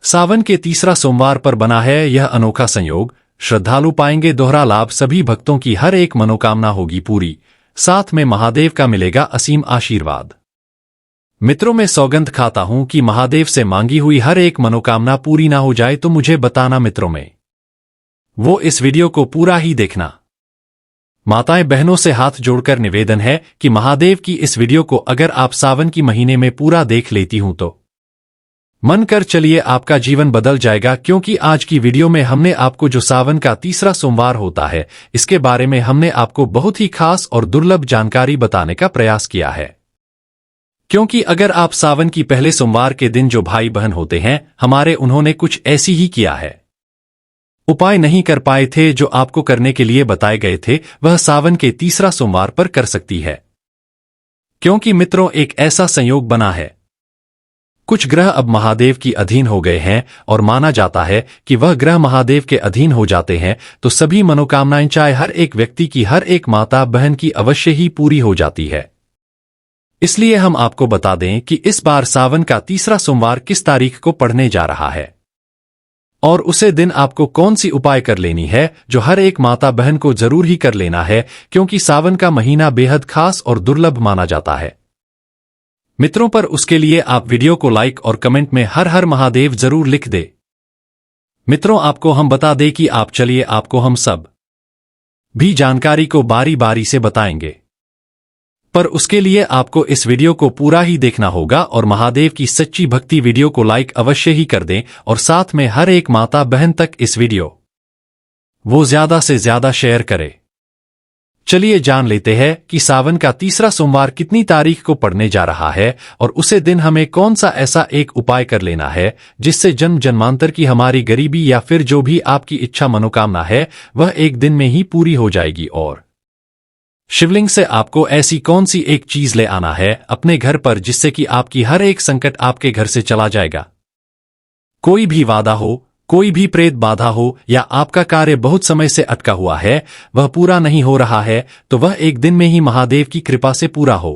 सावन के तीसरा सोमवार पर बना है यह अनोखा संयोग। श्रद्धालु पाएंगे दोहरा लाभ, सभी भक्तों की हर एक मनोकामना होगी पूरी, साथ में महादेव का मिलेगा असीम आशीर्वाद। मित्रों, मैं सौगंध खाता हूं कि महादेव से मांगी हुई हर एक मनोकामना पूरी ना हो जाए तो मुझे बताना मित्रों में वो इस वीडियो को पूरा ही देखना। माताएं बहनों से हाथ जोड़कर निवेदन है कि महादेव की इस वीडियो को अगर आप सावन की महीने में पूरा देख लेती हूं तो मन कर चलिए आपका जीवन बदल जाएगा, क्योंकि आज की वीडियो में हमने आपको जो सावन का तीसरा सोमवार होता है इसके बारे में हमने आपको बहुत ही खास और दुर्लभ जानकारी बताने का प्रयास किया है। क्योंकि अगर आप सावन की पहले सोमवार के दिन जो भाई बहन होते हैं हमारे, उन्होंने कुछ ऐसी ही किया है, उपाय नहीं कर पाए थे जो आपको करने के लिए बताए गए थे, वह सावन के तीसरा सोमवार पर कर सकती है। क्योंकि मित्रों, एक ऐसा संयोग बना है, कुछ ग्रह अब महादेव की अधीन हो गए हैं और माना जाता है कि वह ग्रह महादेव के अधीन हो जाते हैं तो सभी मनोकामनाएं चाहे हर एक व्यक्ति की, हर एक माता बहन की अवश्य ही पूरी हो जाती है। इसलिए हम आपको बता दें कि इस बार सावन का तीसरा सोमवार किस तारीख को पड़ने जा रहा है और उसे दिन आपको कौन सी उपाय कर लेनी है जो हर एक माता बहन को जरूर ही कर लेना है, क्योंकि सावन का महीना बेहद खास और दुर्लभ माना जाता है। मित्रों, पर उसके लिए आप वीडियो को लाइक और कमेंट में हर हर महादेव जरूर लिख दे। मित्रों, आपको हम बता दें कि आप चलिए आपको हम सब भी जानकारी को बारी बारी से बताएंगे, पर उसके लिए आपको इस वीडियो को पूरा ही देखना होगा और महादेव की सच्ची भक्ति वीडियो को लाइक अवश्य ही कर दें और साथ में हर एक माता बहन तक इस वीडियो वो ज्यादा से ज्यादा शेयर करे। चलिए जान लेते हैं कि सावन का तीसरा सोमवार कितनी तारीख को पड़ने जा रहा है और उसे दिन हमें कौन सा ऐसा एक उपाय कर लेना है जिससे जन्म जन्मांतर की हमारी गरीबी या फिर जो भी आपकी इच्छा मनोकामना है वह एक दिन में ही पूरी हो जाएगी। और शिवलिंग से आपको ऐसी कौन सी एक चीज ले आना है अपने घर पर जिससे कि आपकी हर एक संकट आपके घर से चला जाएगा। कोई भी वादा हो, कोई भी प्रेत बाधा हो या आपका कार्य बहुत समय से अटका हुआ है वह पूरा नहीं हो रहा है तो वह एक दिन में ही महादेव की कृपा से पूरा हो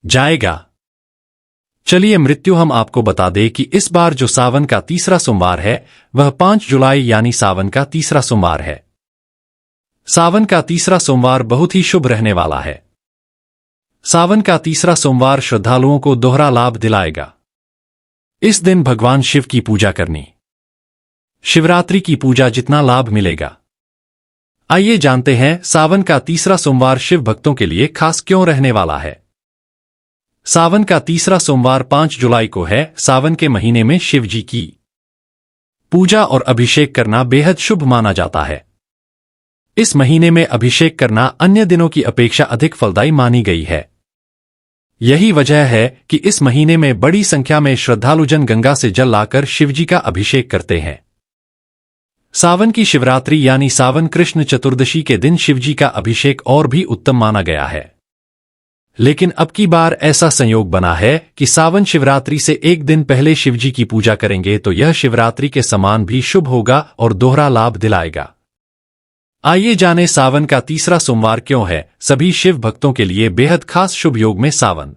जाएगा। चलिए मृत्यु, हम आपको बता दें कि इस बार जो सावन का तीसरा सोमवार है वह 5 जुलाई यानी सावन का तीसरा सोमवार है। सावन का तीसरा सोमवार बहुत ही शुभ रहने वाला है। सावन का तीसरा सोमवार श्रद्धालुओं को दोहरा लाभ दिलाएगा। इस दिन भगवान शिव की पूजा करनी, शिवरात्रि की पूजा जितना लाभ मिलेगा। आइए जानते हैं सावन का तीसरा सोमवार शिव भक्तों के लिए खास क्यों रहने वाला है। सावन का तीसरा सोमवार 5 जुलाई को है। सावन के महीने में शिव जी की पूजा और अभिषेक करना बेहद शुभ माना जाता है। इस महीने में अभिषेक करना अन्य दिनों की अपेक्षा अधिक फलदायी मानी गई है। यही वजह है कि इस महीने में बड़ी संख्या में श्रद्धालुजन गंगा से जल लाकर शिवजी का अभिषेक करते हैं। सावन की शिवरात्रि यानी सावन कृष्ण चतुर्दशी के दिन शिवजी का अभिषेक और भी उत्तम माना गया है। लेकिन अब की बार ऐसा संयोग बना है कि सावन शिवरात्रि से एक दिन पहले शिवजी की पूजा करेंगे तो यह शिवरात्रि के समान भी शुभ होगा और दोहरा लाभ दिलाएगा। आइए जाने सावन का तीसरा सोमवार क्यों है सभी शिव भक्तों के लिए बेहद खास शुभ योग में सावन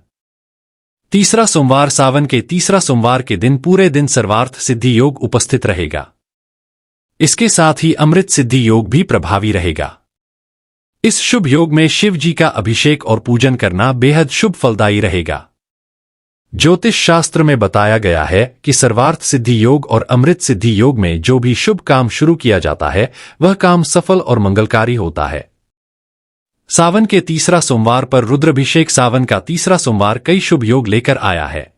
तीसरा सोमवार। सावन के तीसरा सोमवार के दिन पूरे दिन सर्वार्थ सिद्धि योग उपस्थित रहेगा। इसके साथ ही अमृत सिद्धि योग भी प्रभावी रहेगा। इस शुभ योग में शिव जी का अभिषेक और पूजन करना बेहद शुभ फलदायी रहेगा। ज्योतिष शास्त्र में बताया गया है कि सर्वार्थ सिद्धि योग और अमृत सिद्धि योग में जो भी शुभ काम शुरू किया जाता है वह काम सफल और मंगलकारी होता है। सावन के तीसरा सोमवार पर रुद्राभिषेक सावन का तीसरा सोमवार कई शुभ योग लेकर आया है।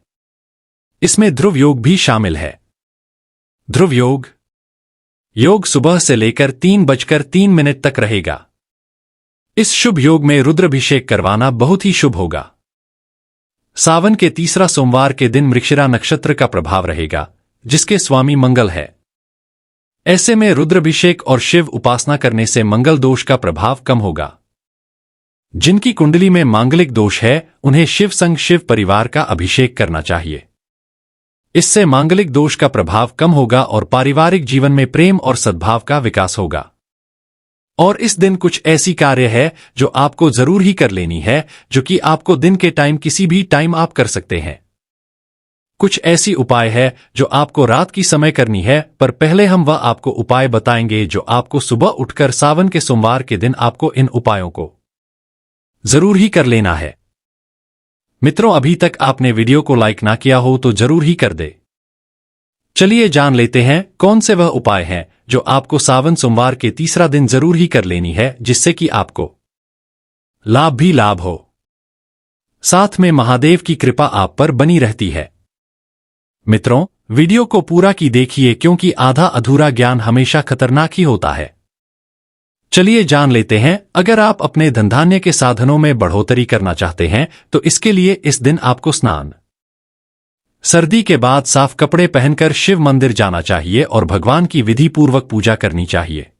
इसमें ध्रुव योग भी शामिल है। ध्रुव योग सुबह से लेकर 3:03 तक रहेगा। इस शुभ योग में रुद्राभिषेक करवाना बहुत ही शुभ होगा। सावन के तीसरा सोमवार के दिन मृगशिरा नक्षत्र का प्रभाव रहेगा जिसके स्वामी मंगल है। ऐसे में रुद्राभिषेक और शिव उपासना करने से मंगल दोष का प्रभाव कम होगा। जिनकी कुंडली में मांगलिक दोष है उन्हें शिव संग शिव परिवार का अभिषेक करना चाहिए। इससे मांगलिक दोष का प्रभाव कम होगा और पारिवारिक जीवन में प्रेम और सद्भाव का विकास होगा। और इस दिन कुछ ऐसी कार्य है जो आपको जरूर ही कर लेनी है, जो कि आपको दिन के टाइम किसी भी टाइम आप कर सकते हैं। कुछ ऐसी उपाय है जो आपको रात की समय करनी है, पर पहले हम वह आपको उपाय बताएंगे जो आपको सुबह उठकर सावन के सोमवार के दिन आपको इन उपायों को जरूर ही कर लेना है। मित्रों, अभी तक आपने वीडियो को लाइक ना किया हो तो जरूर ही कर दे। चलिए जान लेते हैं कौन से वह उपाय हैं जो आपको सावन सोमवार के तीसरा दिन जरूर ही कर लेनी है, जिससे कि आपको लाभ भी लाभ हो, साथ में महादेव की कृपा आप पर बनी रहती है। मित्रों, वीडियो को पूरा की देखिए, क्योंकि आधा अधूरा ज्ञान हमेशा खतरनाक ही होता है। चलिए जान लेते हैं। अगर आप अपने धनधान्य के साधनों में बढ़ोतरी करना चाहते हैं तो इसके लिए इस दिन आपको स्नान सर्दी के बाद साफ कपड़े पहनकर शिव मंदिर जाना चाहिए और भगवान की विधि पूर्वक पूजा करनी चाहिए।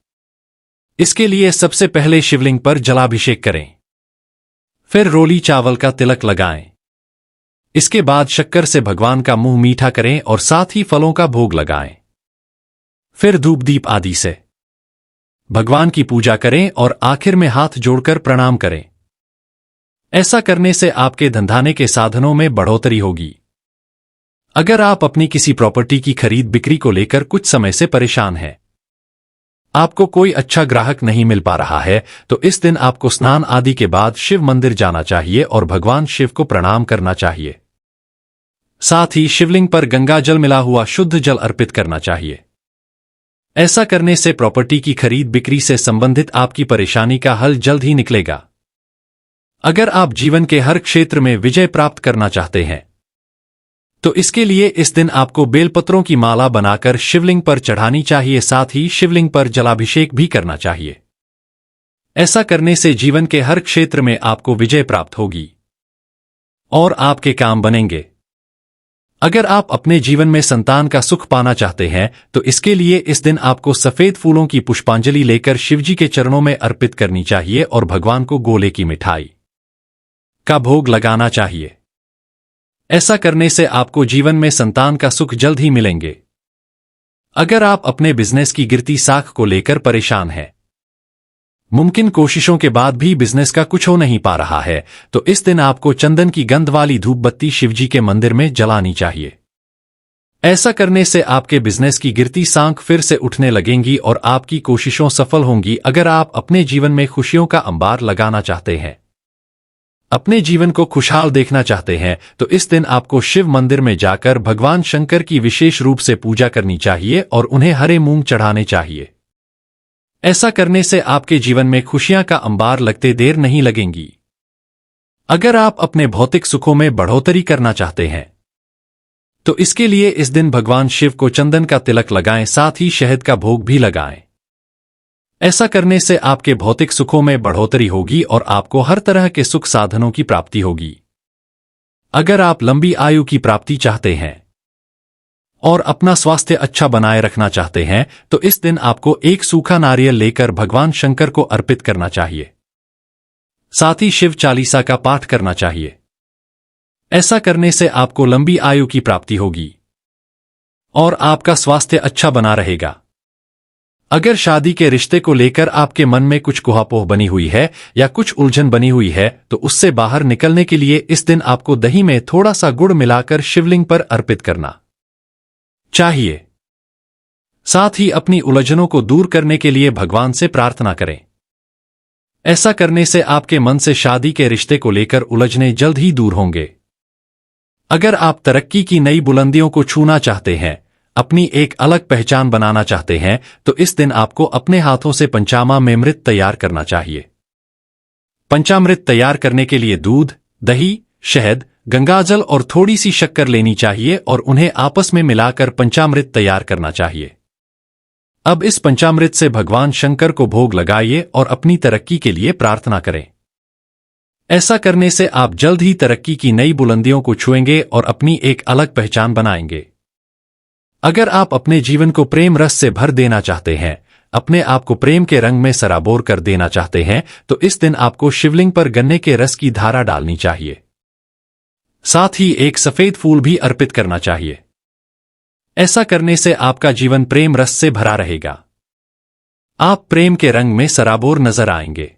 इसके लिए सबसे पहले शिवलिंग पर जलाभिषेक करें, फिर रोली चावल का तिलक लगाएं। इसके बाद शक्कर से भगवान का मुंह मीठा करें और साथ ही फलों का भोग लगाएं। फिर धूप दीप आदि से भगवान की पूजा करें और आखिर में हाथ जोड़कर प्रणाम करें। ऐसा करने से आपके धंधाने के साधनों में बढ़ोतरी होगी। अगर आप अपनी किसी प्रॉपर्टी की खरीद बिक्री को लेकर कुछ समय से परेशान हैं, आपको कोई अच्छा ग्राहक नहीं मिल पा रहा है, तो इस दिन आपको स्नान आदि के बाद शिव मंदिर जाना चाहिए और भगवान शिव को प्रणाम करना चाहिए। साथ ही शिवलिंग पर गंगा जल मिला हुआ शुद्ध जल अर्पित करना चाहिए। ऐसा करने से प्रॉपर्टी की खरीद बिक्री से संबंधित आपकी परेशानी का हल जल्द ही निकलेगा। अगर आप जीवन के हर क्षेत्र में विजय प्राप्त करना चाहते हैं तो इसके लिए इस दिन आपको बेलपत्रों की माला बनाकर शिवलिंग पर चढ़ानी चाहिए। साथ ही शिवलिंग पर जलाभिषेक भी करना चाहिए। ऐसा करने से जीवन के हर क्षेत्र में आपको विजय प्राप्त होगी और आपके काम बनेंगे। अगर आप अपने जीवन में संतान का सुख पाना चाहते हैं तो इसके लिए इस दिन आपको सफेद फूलों की पुष्पांजलि लेकर शिवजी के चरणों में अर्पित करनी चाहिए और भगवान को गोले की मिठाई का भोग लगाना चाहिए। ऐसा करने से आपको जीवन में संतान का सुख जल्द ही मिलेंगे। अगर आप अपने बिजनेस की गिरती साख को लेकर परेशान हैं, मुमकिन कोशिशों के बाद भी बिजनेस का कुछ हो नहीं पा रहा है, तो इस दिन आपको चंदन की गंध वाली धूप बत्ती शिवजी के मंदिर में जलानी चाहिए। ऐसा करने से आपके बिजनेस की गिरती सांख फिर से उठने लगेंगी और आपकी कोशिशों सफल होंगी। अगर आप अपने जीवन में खुशियों का अंबार लगाना चाहते हैं, अपने जीवन को खुशहाल देखना चाहते हैं, तो इस दिन आपको शिव मंदिर में जाकर भगवान शंकर की विशेष रूप से पूजा करनी चाहिए और उन्हें हरे मूंग चढ़ाने चाहिए। ऐसा करने से आपके जीवन में खुशियां का अंबार लगते देर नहीं लगेंगी। अगर आप अपने भौतिक सुखों में बढ़ोतरी करना चाहते हैं तो इसके लिए इस दिन भगवान शिव को चंदन का तिलक लगाएं, साथ ही शहद का भोग भी लगाएं। ऐसा करने से आपके भौतिक सुखों में बढ़ोतरी होगी और आपको हर तरह के सुख साधनों की प्राप्ति होगी। अगर आप लंबी आयु की प्राप्ति चाहते हैं और अपना स्वास्थ्य अच्छा बनाए रखना चाहते हैं तो इस दिन आपको एक सूखा नारियल लेकर भगवान शंकर को अर्पित करना चाहिए। साथ ही शिव चालीसा का पाठ करना चाहिए। ऐसा करने से आपको लंबी आयु की प्राप्ति होगी और आपका स्वास्थ्य अच्छा बना रहेगा। अगर शादी के रिश्ते को लेकर आपके मन में कुछ कुहापोह बनी हुई है या कुछ उलझन बनी हुई है तो उससे बाहर निकलने के लिए इस दिन आपको दही में थोड़ा सा गुड़ मिलाकर शिवलिंग पर अर्पित करना चाहिए। साथ ही अपनी उलझनों को दूर करने के लिए भगवान से प्रार्थना करें। ऐसा करने से आपके मन से शादी के रिश्ते को लेकर उलझने जल्द ही दूर होंगे। अगर आप तरक्की की नई बुलंदियों को छूना चाहते हैं, अपनी एक अलग पहचान बनाना चाहते हैं, तो इस दिन आपको अपने हाथों से पंचामृत तैयार करना चाहिए। पंचामृत तैयार करने के लिए दूध, दही, शहद, गंगाजल और थोड़ी सी शक्कर लेनी चाहिए और उन्हें आपस में मिलाकर पंचामृत तैयार करना चाहिए। अब इस पंचामृत से भगवान शंकर को भोग लगाइए और अपनी तरक्की के लिए प्रार्थना करें। ऐसा करने से आप जल्द ही तरक्की की नई बुलंदियों को छुएंगे और अपनी एक अलग पहचान बनाएंगे। अगर आप अपने जीवन को प्रेम रस से भर देना चाहते हैं, अपने आप को प्रेम के रंग में सराबोर कर देना चाहते हैं, तो इस दिन आपको शिवलिंग पर गन्ने के रस की धारा डालनी चाहिए। साथ ही एक सफेद फूल भी अर्पित करना चाहिए। ऐसा करने से आपका जीवन प्रेम रस से भरा रहेगा। आप प्रेम के रंग में सराबोर नजर आएंगे।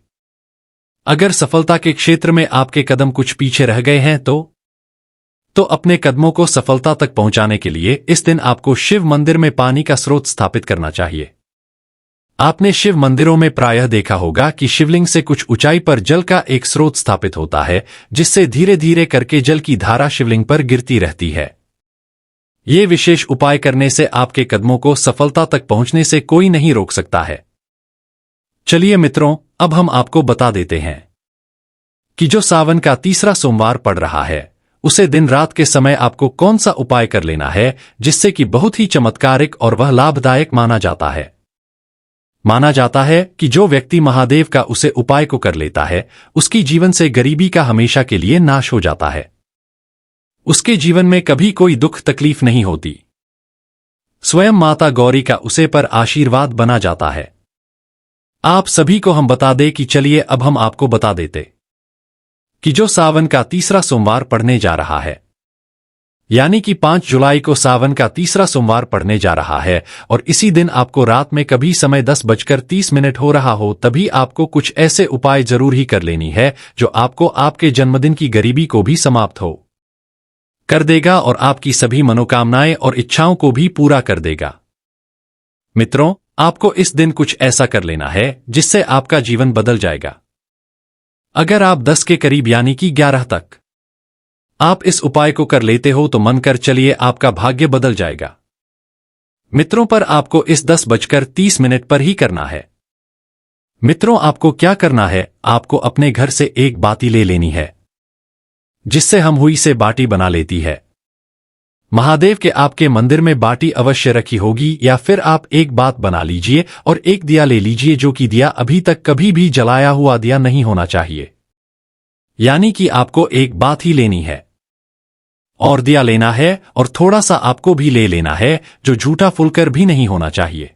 अगर सफलता के क्षेत्र में आपके कदम कुछ पीछे रह गए हैं तो तो अपने कदमों को सफलता तक पहुंचाने के लिए इस दिन आपको शिव मंदिर में पानी का स्रोत स्थापित करना चाहिए। आपने शिव मंदिरों में प्रायः देखा होगा कि शिवलिंग से कुछ ऊंचाई पर जल का एक स्रोत स्थापित होता है, जिससे धीरे धीरे करके जल की धारा शिवलिंग पर गिरती रहती है। ये विशेष उपाय करने से आपके कदमों को सफलता तक पहुंचने से कोई नहीं रोक सकता है। चलिए मित्रों, अब हम आपको बता देते हैं कि जो सावन का तीसरा सोमवार पड़ रहा है, उसे दिन रात के समय आपको कौन सा उपाय कर लेना है, जिससे कि बहुत ही चमत्कारिक और वह लाभदायक माना जाता है। माना जाता है कि जो व्यक्ति महादेव का उसे उपाय को कर लेता है, उसकी जीवन से गरीबी का हमेशा के लिए नाश हो जाता है। उसके जीवन में कभी कोई दुख तकलीफ नहीं होती। स्वयं माता गौरी का उसे पर आशीर्वाद बना जाता है। आप सभी को हम बता दें कि चलिए अब हम आपको बता देते कि जो सावन का तीसरा सोमवार पड़ने जा रहा है, यानी कि 5 जुलाई को सावन का तीसरा सोमवार पड़ने जा रहा है, और इसी दिन आपको रात में कभी समय 10:30 हो रहा हो, तभी आपको कुछ ऐसे उपाय जरूर ही कर लेनी है जो आपको आपके जन्मदिन की गरीबी को भी समाप्त हो कर देगा और आपकी सभी मनोकामनाएं और इच्छाओं को भी पूरा कर देगा। मित्रों, आपको इस दिन कुछ ऐसा कर लेना है जिससे आपका जीवन बदल जाएगा। अगर आप 10 के करीब यानी कि 11 तक आप इस उपाय को कर लेते हो तो मन कर चलिए आपका भाग्य बदल जाएगा। मित्रों, पर आपको इस 10:30 पर ही करना है। मित्रों, आपको क्या करना है, आपको अपने घर से एक बाती ले लेनी है, जिससे हम हुई से बाटी बना लेती है। महादेव के आपके मंदिर में बाटी अवश्य रखी होगी, या फिर आप एक बात बना लीजिए और एक दिया ले लीजिए, जो कि दिया अभी तक कभी भी जलाया हुआ दिया नहीं होना चाहिए। यानी कि आपको एक बात ही लेनी है और दिया लेना है, और थोड़ा सा आपको भी ले लेना है जो झूठा फुलकर भी नहीं होना चाहिए।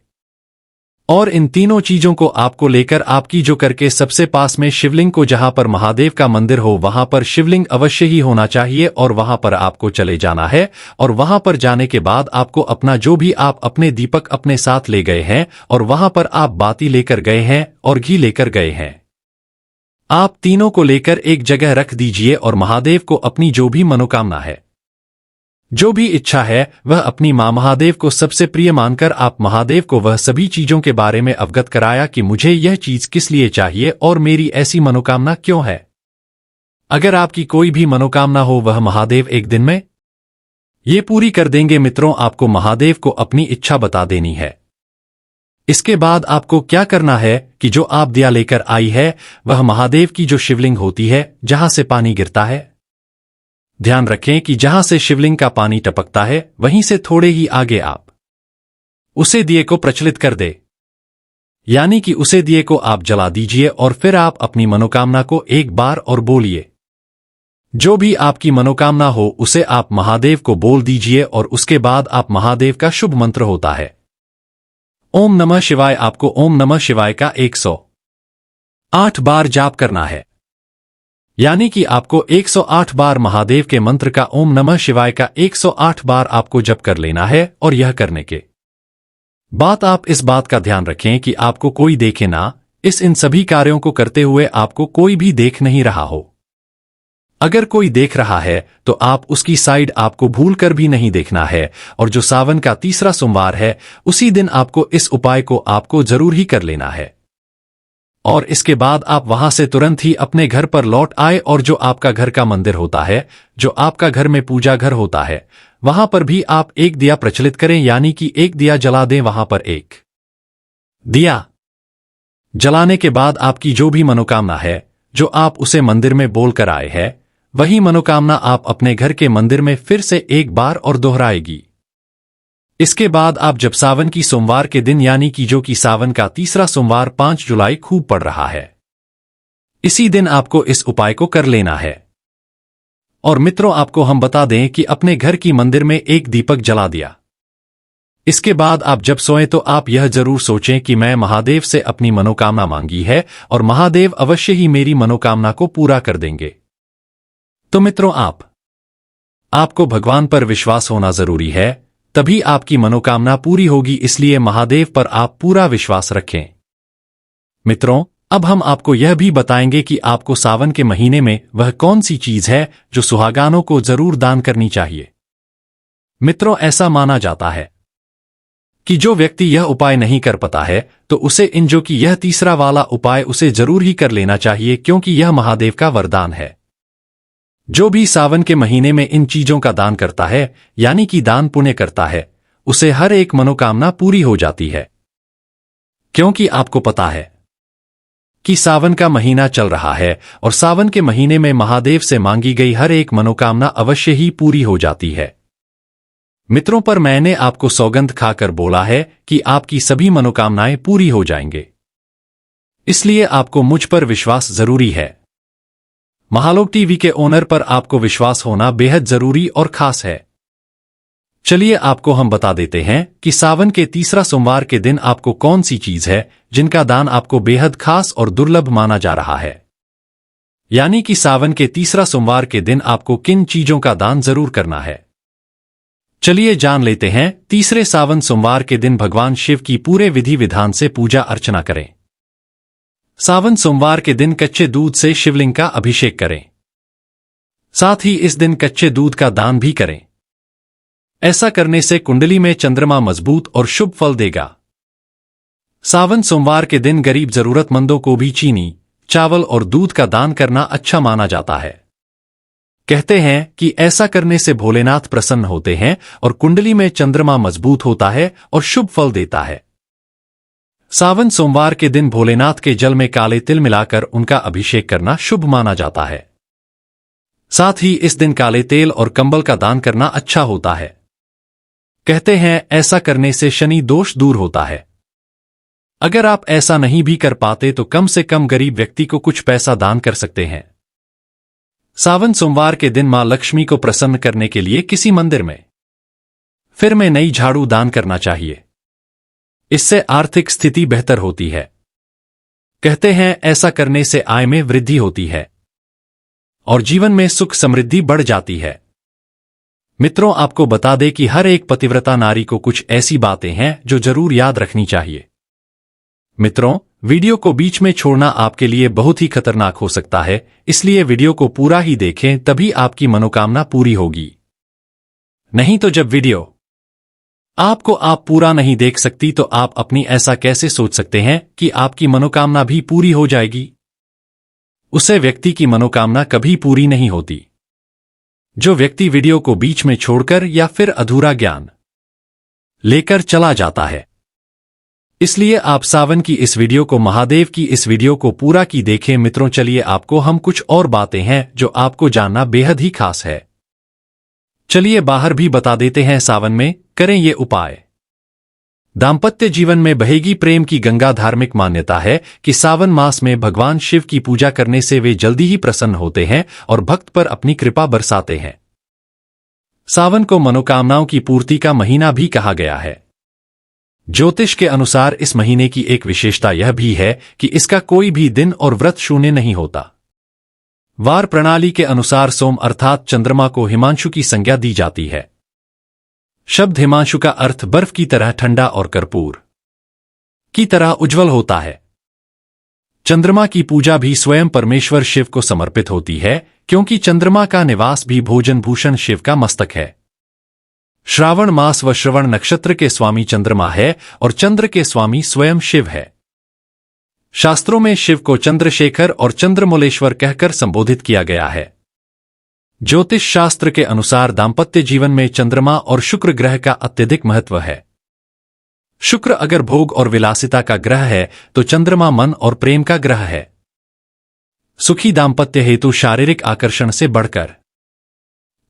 और इन तीनों चीजों को आपको लेकर आपकी जो करके सबसे पास में शिवलिंग को, जहां पर महादेव का मंदिर हो, वहां पर शिवलिंग अवश्य ही होना चाहिए, और वहां पर आपको चले जाना है। और वहां पर जाने के बाद आपको अपना जो भी आप अपने दीपक अपने साथ ले गए हैं, और वहां पर आप बाती लेकर गए हैं और घी लेकर गए हैं, आप तीनों को लेकर एक जगह रख दीजिए और महादेव को अपनी जो भी मनोकामना है, जो भी इच्छा है, वह अपनी मां महादेव को सबसे प्रिय मानकर आप महादेव को वह सभी चीजों के बारे में अवगत कराया कि मुझे यह चीज किस लिए चाहिए और मेरी ऐसी मनोकामना क्यों है। अगर आपकी कोई भी मनोकामना हो, वह महादेव एक दिन में ये पूरी कर देंगे। मित्रों, आपको महादेव को अपनी इच्छा बता देनी है। इसके बाद आपको क्या करना है कि जो आप दिया लेकर आई है, वह महादेव की जो शिवलिंग होती है, जहां से पानी गिरता है, ध्यान रखें कि जहां से शिवलिंग का पानी टपकता है, वहीं से थोड़े ही आगे आप उसे दिए को प्रचलित कर दे, यानी कि उसे दिए को आप जला दीजिए, और फिर आप अपनी मनोकामना को एक बार और बोलिए। जो भी आपकी मनोकामना हो उसे आप महादेव को बोल दीजिए, और उसके बाद आप महादेव का शुभ मंत्र होता है ओम नमः शिवाय, आपको ओम नमः शिवाय का 108 बार जाप करना है। यानी कि आपको 108 बार महादेव के मंत्र का ओम नमः शिवाय का 108 बार आपको जप कर लेना है। और यह करने के बाद आप इस बात का ध्यान रखें कि आपको कोई देखे ना, इन सभी कार्यों को करते हुए आपको कोई भी देख नहीं रहा हो। अगर कोई देख रहा है तो आप उसकी साइड आपको भूल कर भी नहीं देखना है। और जो सावन का तीसरा सोमवार है, उसी दिन आपको इस उपाय को आपको जरूर ही कर लेना है। और इसके बाद आप वहां से तुरंत ही अपने घर पर लौट आए, और जो आपका घर का मंदिर होता है, जो आपका घर में पूजा घर होता है, वहां पर भी आप एक दिया प्रचलित करें, यानी कि एक दिया जला दें। वहां पर एक दिया जलाने के बाद आपकी जो भी मनोकामना है, जो आप उसे मंदिर में बोल कर आए हैं, वही मनोकामना आप अपने घर के मंदिर में फिर से एक बार और दोहराएगी। इसके बाद आप जब सावन की सोमवार के दिन, यानी कि जो कि सावन का तीसरा सोमवार 5 जुलाई खूब पड़ रहा है, इसी दिन आपको इस उपाय को कर लेना है। और मित्रों, आपको हम बता दें कि अपने घर की मंदिर में एक दीपक जला दिया। इसके बाद आप जब सोएं तो आप यह जरूर सोचें कि मैं महादेव से अपनी मनोकामना मांगी है, और महादेव अवश्य ही मेरी मनोकामना को पूरा कर देंगे। तो मित्रों, आपको भगवान पर विश्वास होना जरूरी है, तभी आपकी मनोकामना पूरी होगी। इसलिए महादेव पर आप पूरा विश्वास रखें। मित्रों, अब हम आपको यह भी बताएंगे कि आपको सावन के महीने में वह कौन सी चीज है जो सुहागानों को जरूर दान करनी चाहिए। मित्रों, ऐसा माना जाता है कि जो व्यक्ति यह उपाय नहीं कर पाता है तो उसे इन जो कि यह तीसरा वाला उपाय उसे जरूर ही कर लेना चाहिए, क्योंकि यह महादेव का वरदान है। जो भी सावन के महीने में इन चीजों का दान करता है, यानी कि दान पुण्य करता है, उसे हर एक मनोकामना पूरी हो जाती है। क्योंकि आपको पता है कि सावन का महीना चल रहा है और सावन के महीने में महादेव से मांगी गई हर एक मनोकामना अवश्य ही पूरी हो जाती है। मित्रों, पर मैंने आपको सौगंध खाकर बोला है कि आपकी सभी मनोकामनाएं पूरी हो जाएंगे, इसलिए आपको मुझ पर विश्वास जरूरी है। महालोक टीवी के ओनर पर आपको विश्वास होना बेहद जरूरी और खास है। चलिए आपको हम बता देते हैं कि सावन के तीसरा सोमवार के दिन आपको कौन सी चीज है जिनका दान आपको बेहद खास और दुर्लभ माना जा रहा है। यानी कि सावन के तीसरा सोमवार के दिन आपको किन चीजों का दान जरूर करना है। चलिए जान लेते हैं। तीसरे सावन सोमवार के दिन भगवान शिव की पूरे विधि विधान से पूजा अर्चना करें। सावन सोमवार के दिन कच्चे दूध से शिवलिंग का अभिषेक करें। साथ ही इस दिन कच्चे दूध का दान भी करें। ऐसा करने से कुंडली में चंद्रमा मजबूत और शुभ फल देगा। सावन सोमवार के दिन गरीब जरूरतमंदों को भी चीनी, चावल और दूध का दान करना अच्छा माना जाता है। कहते हैं कि ऐसा करने से भोलेनाथ प्रसन्न होते हैं और कुंडली में चंद्रमा मजबूत होता है और शुभ फल देता है। सावन सोमवार के दिन भोलेनाथ के जल में काले तिल मिलाकर उनका अभिषेक करना शुभ माना जाता है। साथ ही इस दिन काले तेल और कंबल का दान करना अच्छा होता है। कहते हैं ऐसा करने से शनि दोष दूर होता है। अगर आप ऐसा नहीं भी कर पाते तो कम से कम गरीब व्यक्ति को कुछ पैसा दान कर सकते हैं। सावन सोमवार के दिन मां लक्ष्मी को प्रसन्न करने के लिए किसी मंदिर में फिर में नई झाड़ू दान करना चाहिए। इससे आर्थिक स्थिति बेहतर होती है। कहते हैं ऐसा करने से आय में वृद्धि होती है और जीवन में सुख समृद्धि बढ़ जाती है। मित्रों, आपको बता दें कि हर एक पतिव्रता नारी को कुछ ऐसी बातें हैं जो जरूर याद रखनी चाहिए। मित्रों, वीडियो को बीच में छोड़ना आपके लिए बहुत ही खतरनाक हो सकता है, इसलिए वीडियो को पूरा ही देखें, तभी आपकी मनोकामना पूरी होगी। नहीं तो जब वीडियो आपको आप पूरा नहीं देख सकती तो आप अपनी ऐसा कैसे सोच सकते हैं कि आपकी मनोकामना भी पूरी हो जाएगी। उसे व्यक्ति की मनोकामना कभी पूरी नहीं होती। जो व्यक्ति वीडियो को बीच में छोड़कर या फिर अधूरा ज्ञान लेकर चला जाता है। इसलिए आप सावन की इस वीडियो को, महादेव की इस वीडियो को पूरा की देखें। मित्रों, चलिए आपको हम कुछ और बातें हैं जो आपको जानना बेहद ही खास है। चलिए बाहर भी बता देते हैं। सावन में करें ये उपाय। दाम्पत्य जीवन में बहेगी प्रेम की गंगा। धार्मिक मान्यता है कि सावन मास में भगवान शिव की पूजा करने से वे जल्दी ही प्रसन्न होते हैं और भक्त पर अपनी कृपा बरसाते हैं। सावन को मनोकामनाओं की पूर्ति का महीना भी कहा गया है। ज्योतिष के अनुसार इस महीने की एक विशेषता यह भी है कि इसका कोई भी दिन और व्रत शून्य नहीं होता। वार प्रणाली के अनुसार सोम अर्थात चंद्रमा को हिमांशु की संज्ञा दी जाती है। शब्द हिमांशु का अर्थ बर्फ की तरह ठंडा और कर्पूर की तरह उज्जवल होता है। चंद्रमा की पूजा भी स्वयं परमेश्वर शिव को समर्पित होती है, क्योंकि चंद्रमा का निवास भी भोजन भूषण शिव का मस्तक है। श्रावण मास व श्रवण नक्षत्र के स्वामी चंद्रमा है और चंद्र के स्वामी स्वयं शिव है। शास्त्रों में शिव को चंद्रशेखर और चंद्रमौलेश्वर कहकर संबोधित किया गया है। ज्योतिष शास्त्र के अनुसार दाम्पत्य जीवन में चंद्रमा और शुक्र ग्रह का अत्यधिक महत्व है। शुक्र अगर भोग और विलासिता का ग्रह है तो चंद्रमा मन और प्रेम का ग्रह है। सुखी दाम्पत्य हेतु शारीरिक आकर्षण से बढ़कर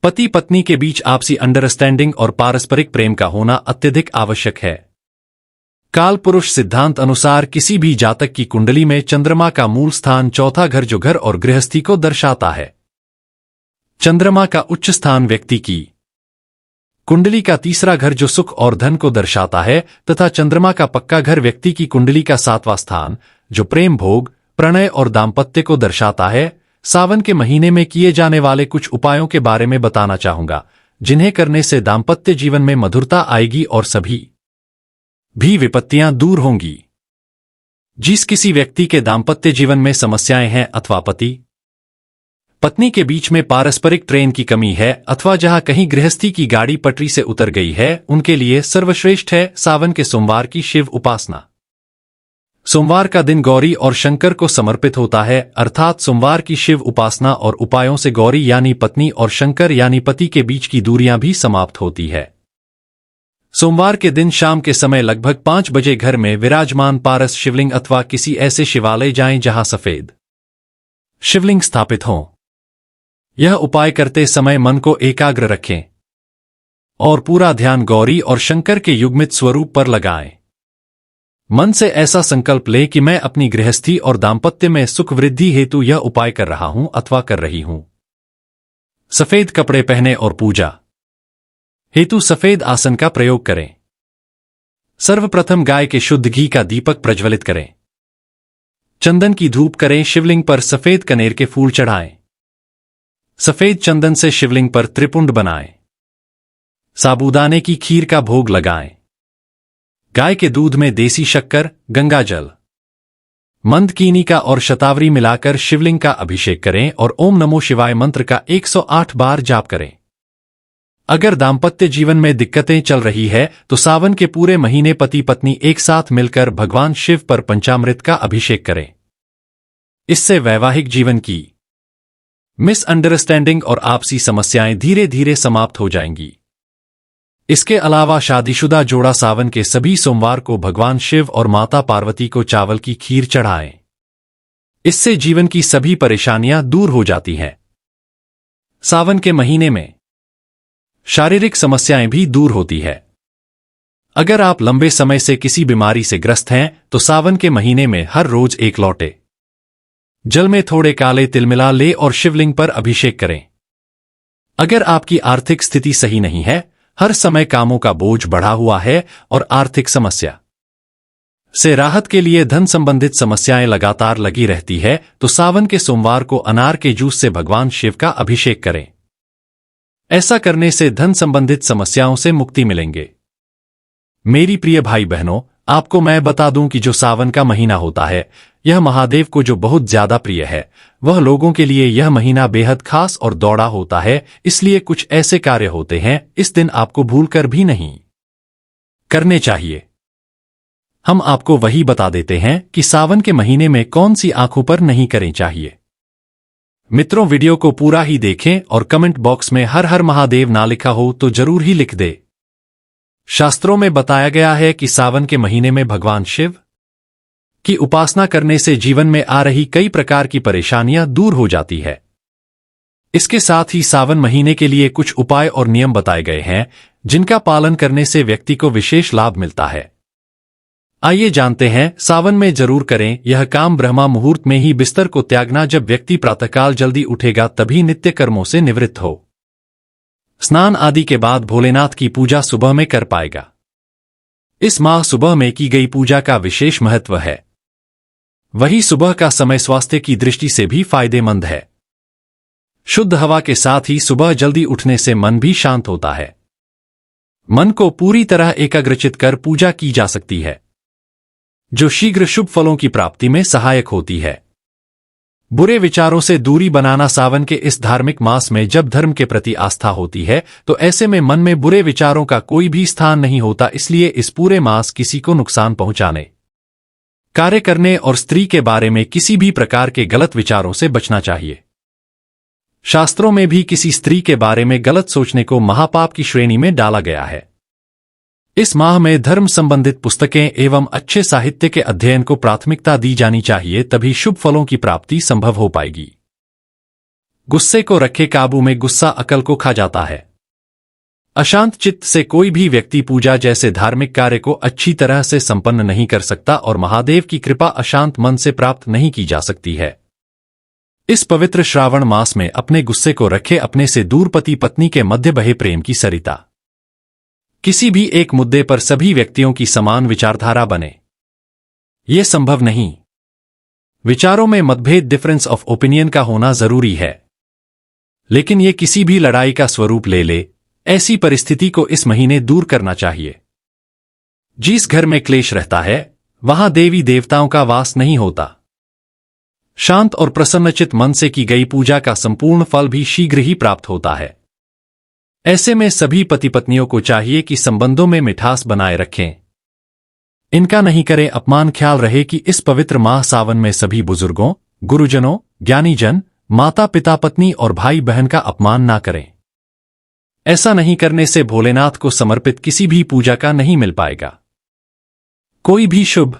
पति पत्नी के बीच आपसी अंडरस्टैंडिंग और पारस्परिक प्रेम का होना अत्यधिक आवश्यक है। काल पुरुष सिद्धांत अनुसार किसी भी जातक की कुंडली में चंद्रमा का मूल स्थान चौथा घर जो घर और गृहस्थी को दर्शाता है। चंद्रमा का उच्च स्थान व्यक्ति की कुंडली का तीसरा घर जो सुख और धन को दर्शाता है, तथा चंद्रमा का पक्का घर व्यक्ति की कुंडली का सातवां स्थान जो प्रेम, भोग, प्रणय और दाम्पत्य को दर्शाता है। सावन के महीने में किए जाने वाले कुछ उपायों के बारे में बताना चाहूंगा, जिन्हें करने से दाम्पत्य जीवन में मधुरता आएगी और सभी भी विपत्तियां दूर होंगी। जिस किसी व्यक्ति के दाम्पत्य जीवन में समस्याएं हैं अथवा पति पत्नी के बीच में पारस्परिक प्रेम की कमी है अथवा जहां कहीं गृहस्थी की गाड़ी पटरी से उतर गई है, उनके लिए सर्वश्रेष्ठ है सावन के सोमवार की शिव उपासना। सोमवार का दिन गौरी और शंकर को समर्पित होता है, अर्थात सोमवार की शिव उपासना और उपायों से गौरी यानी पत्नी और शंकर यानी पति के बीच की दूरियां भी समाप्त होती है। सोमवार के दिन शाम के समय लगभग 5 बजे घर में विराजमान पारस शिवलिंग अथवा किसी ऐसे शिवालय जाएं जहां सफेद शिवलिंग स्थापित हों। यह उपाय करते समय मन को एकाग्र रखें और पूरा ध्यान गौरी और शंकर के युग्मित स्वरूप पर लगाएं। मन से ऐसा संकल्प लें कि मैं अपनी गृहस्थी और दाम्पत्य में सुख वृद्धि हेतु यह उपाय कर रहा हूं अथवा कर रही हूं। सफेद कपड़े पहने और पूजा हेतु सफेद आसन का प्रयोग करें। सर्वप्रथम गाय के शुद्ध घी का दीपक प्रज्वलित करें। चंदन की धूप करें। शिवलिंग पर सफेद कनेर के फूल चढ़ाएं। सफेद चंदन से शिवलिंग पर त्रिपुंड बनाएं। साबूदाने की खीर का भोग लगाएं। गाय के दूध में देसी शक्कर, गंगा जल, मंदकीनी का और शतावरी मिलाकर शिवलिंग का अभिषेक करें और ओम नमो शिवाय मंत्र का 108 बार जाप करें। अगर दाम्पत्य जीवन में दिक्कतें चल रही है तो सावन के पूरे महीने पति पत्नी एक साथ मिलकर भगवान शिव पर पंचामृत का अभिषेक करें। इससे वैवाहिक जीवन की मिसअंडरस्टैंडिंग और आपसी समस्याएं धीरे धीरे समाप्त हो जाएंगी। इसके अलावा शादीशुदा जोड़ा सावन के सभी सोमवार को भगवान शिव और माता पार्वती को चावल की खीर चढ़ाएं। इससे जीवन की सभी परेशानियां दूर हो जाती हैं। सावन के महीने में शारीरिक समस्याएं भी दूर होती है। अगर आप लंबे समय से किसी बीमारी से ग्रस्त हैं तो सावन के महीने में हर रोज 1 लोटे जल में थोड़े काले तिल मिला ले और शिवलिंग पर अभिषेक करें। अगर आपकी आर्थिक स्थिति सही नहीं है, हर समय कामों का बोझ बढ़ा हुआ है और आर्थिक समस्या से राहत के लिए धन संबंधित समस्याएं लगातार लगी रहती है, तो सावन के सोमवार को अनार के जूस से भगवान शिव का अभिषेक करें। ऐसा करने से धन संबंधित समस्याओं से मुक्ति मिलेंगे। मेरी प्रिय भाई बहनों, आपको मैं बता दूं कि जो सावन का महीना होता है, यह महादेव को जो बहुत ज्यादा प्रिय है, वह लोगों के लिए यह महीना बेहद खास और दौड़ा होता है। इसलिए कुछ ऐसे कार्य होते हैं इस दिन आपको भूलकर भी नहीं करने चाहिए। हम आपको वही बता देते हैं कि सावन के महीने में कौन सी आंखों पर नहीं करें चाहिए। मित्रों, वीडियो को पूरा ही देखें और कमेंट बॉक्स में हर हर महादेव ना लिखा हो तो जरूर ही लिख दे। शास्त्रों में बताया गया है कि सावन के महीने में भगवान शिव की उपासना करने से जीवन में आ रही कई प्रकार की परेशानियां दूर हो जाती है। इसके साथ ही सावन महीने के लिए कुछ उपाय और नियम बताए गए हैं जिनका पालन करने से व्यक्ति को विशेष लाभ मिलता है। आइए जानते हैं। सावन में जरूर करें यह काम। ब्रह्मा मुहूर्त में ही बिस्तर को त्यागना। जब व्यक्ति प्रातःकाल जल्दी उठेगा तभी नित्य कर्मों से निवृत्त हो स्नान आदि के बाद भोलेनाथ की पूजा सुबह में कर पाएगा। इस माह सुबह में की गई पूजा का विशेष महत्व है। वही सुबह का समय स्वास्थ्य की दृष्टि से भी फायदेमंद है। शुद्ध हवा के साथ ही सुबह जल्दी उठने से मन भी शांत होता है। मन को पूरी तरह एकाग्रचित कर पूजा की जा सकती है, जो शीघ्र शुभ फलों की प्राप्ति में सहायक होती है। बुरे विचारों से दूरी बनाना। सावन के इस धार्मिक मास में जब धर्म के प्रति आस्था होती है तो ऐसे में मन में बुरे विचारों का कोई भी स्थान नहीं होता। इसलिए इस पूरे मास किसी को नुकसान पहुंचाने, कार्य करने और स्त्री के बारे में किसी भी प्रकार के गलत विचारों से बचना चाहिए। शास्त्रों में भी किसी स्त्री के बारे में गलत सोचने को महापाप की श्रेणी में डाला गया है। इस माह में धर्म संबंधित पुस्तकें एवं अच्छे साहित्य के अध्ययन को प्राथमिकता दी जानी चाहिए, तभी शुभ फलों की प्राप्ति संभव हो पाएगी। गुस्से को रखे काबू में। गुस्सा अकल को खा जाता है। अशांत चित्त से कोई भी व्यक्ति पूजा जैसे धार्मिक कार्य को अच्छी तरह से संपन्न नहीं कर सकता और महादेव की कृपा अशांत मन से प्राप्त नहीं की जा सकती है। इस पवित्र श्रावण मास में अपने गुस्से को रखे। अपने से दूर पति पत्नी के मध्य बहे प्रेम की सरिता। किसी भी एक मुद्दे पर सभी व्यक्तियों की समान विचारधारा बने, यह संभव नहीं। विचारों में मतभेद, डिफरेंस ऑफ ओपिनियन का होना जरूरी है, लेकिन यह किसी भी लड़ाई का स्वरूप ले ले। ऐसी परिस्थिति को इस महीने दूर करना चाहिए। जिस घर में क्लेश रहता है वहां देवी देवताओं का वास नहीं होता। शांत और प्रसन्नचित मन से की गई पूजा का संपूर्ण फल भी शीघ्र ही प्राप्त होता है। ऐसे में सभी पति पत्नियों को चाहिए कि संबंधों में मिठास बनाए रखें, इनका नहीं करें अपमान। ख्याल रहे कि इस पवित्र माह सावन में सभी बुजुर्गों, गुरुजनों, ज्ञानीजन, माता पिता, पत्नी और भाई बहन का अपमान ना करें। ऐसा नहीं करने से भोलेनाथ को समर्पित किसी भी पूजा का नहीं मिल पाएगा। कोई भी शुभ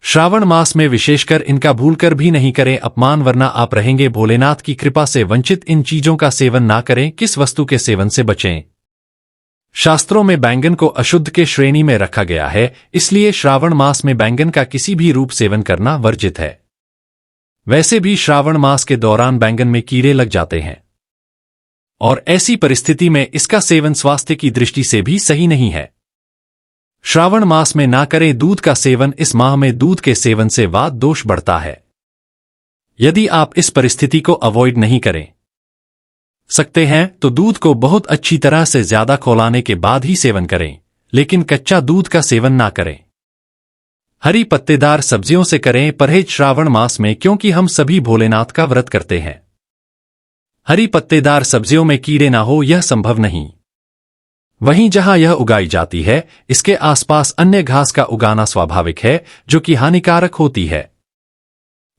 श्रावण मास में विशेषकर इनका भूलकर भी नहीं करें अपमान, वरना आप रहेंगे भोलेनाथ की कृपा से वंचित। इन चीजों का सेवन ना करें। किस वस्तु के सेवन से बचें? शास्त्रों में बैंगन को अशुद्ध के श्रेणी में रखा गया है, इसलिए श्रावण मास में बैंगन का किसी भी रूप सेवन करना वर्जित है। वैसे भी श्रावण मास के दौरान बैंगन में कीड़े लग जाते हैं और ऐसी परिस्थिति में इसका सेवन स्वास्थ्य की दृष्टि से भी सही नहीं है। श्रावण मास में ना करें दूध का सेवन। इस माह में दूध के सेवन से वात दोष बढ़ता है। यदि आप इस परिस्थिति को अवॉइड नहीं करें सकते हैं तो दूध को बहुत अच्छी तरह से ज्यादा खौलाने के बाद ही सेवन करें, लेकिन कच्चा दूध का सेवन ना करें। हरी पत्तेदार सब्जियों से करें परहेज श्रावण मास में, क्योंकि हम सभी भोलेनाथ का व्रत करते हैं। हरी पत्तेदार सब्जियों में कीड़े ना हो यह संभव नहीं। वहीं जहां यह उगाई जाती है इसके आसपास अन्य घास का उगाना स्वाभाविक है, जो कि हानिकारक होती है।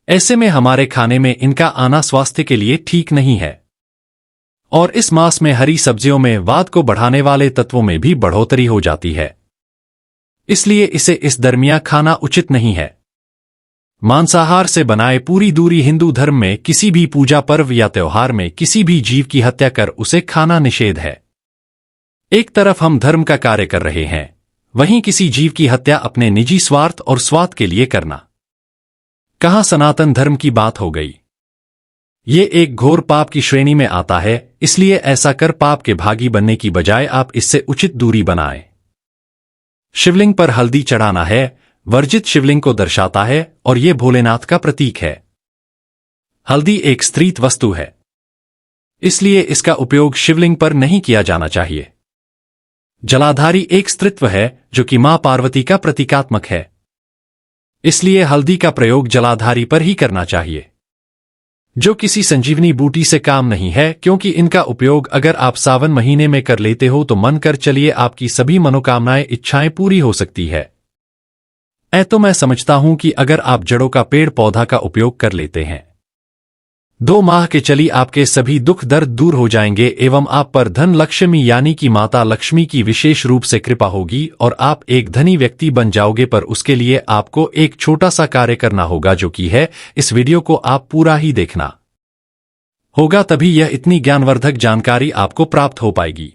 ऐसे में हमारे खाने में इनका आना स्वास्थ्य के लिए ठीक नहीं है। और इस मास में हरी सब्जियों में वात को बढ़ाने वाले तत्वों में भी बढ़ोतरी हो जाती है, इसलिए इसे इस दरमियान खाना उचित नहीं है। मांसाहार से बनाए पूरी दूरी। हिंदू धर्म में किसी भी पूजा पर्व या त्योहार में किसी भी जीव की हत्या कर उसे खाना निषेध है। एक तरफ हम धर्म का कार्य कर रहे हैं, वहीं किसी जीव की हत्या अपने निजी स्वार्थ और स्वाद के लिए करना कहां सनातन धर्म की बात हो गई। ये एक घोर पाप की श्रेणी में आता है, इसलिए ऐसा कर पाप के भागी बनने की बजाय आप इससे उचित दूरी बनाएं। शिवलिंग पर हल्दी चढ़ाना है वर्जित, शिवलिंग को दर्शाता है और ये भोलेनाथ का प्रतीक है। हल्दी एक स्त्रीत वस्तु है, इसलिए इसका उपयोग शिवलिंग पर नहीं किया जाना चाहिए। जलाधारी एक स्त्रीत्व है जो कि मां पार्वती का प्रतीकात्मक है, इसलिए हल्दी का प्रयोग जलाधारी पर ही करना चाहिए, जो किसी संजीवनी बूटी से काम नहीं है, क्योंकि इनका उपयोग अगर आप सावन महीने में कर लेते हो तो मन कर चलिए आपकी सभी मनोकामनाएं इच्छाएं पूरी हो सकती है। तो मैं समझता हूं कि अगर आप जड़ों का पेड़ पौधा का उपयोग कर लेते हैं 2 माह के चली आपके सभी दुख दर्द दूर हो जाएंगे एवं आप पर धन लक्ष्मी यानी कि माता लक्ष्मी की विशेष रूप से कृपा होगी और आप एक धनी व्यक्ति बन जाओगे। पर उसके लिए आपको एक छोटा सा कार्य करना होगा, जो कि है इस वीडियो को आप पूरा ही देखना होगा, तभी यह इतनी ज्ञानवर्धक जानकारी आपको प्राप्त हो पाएगी।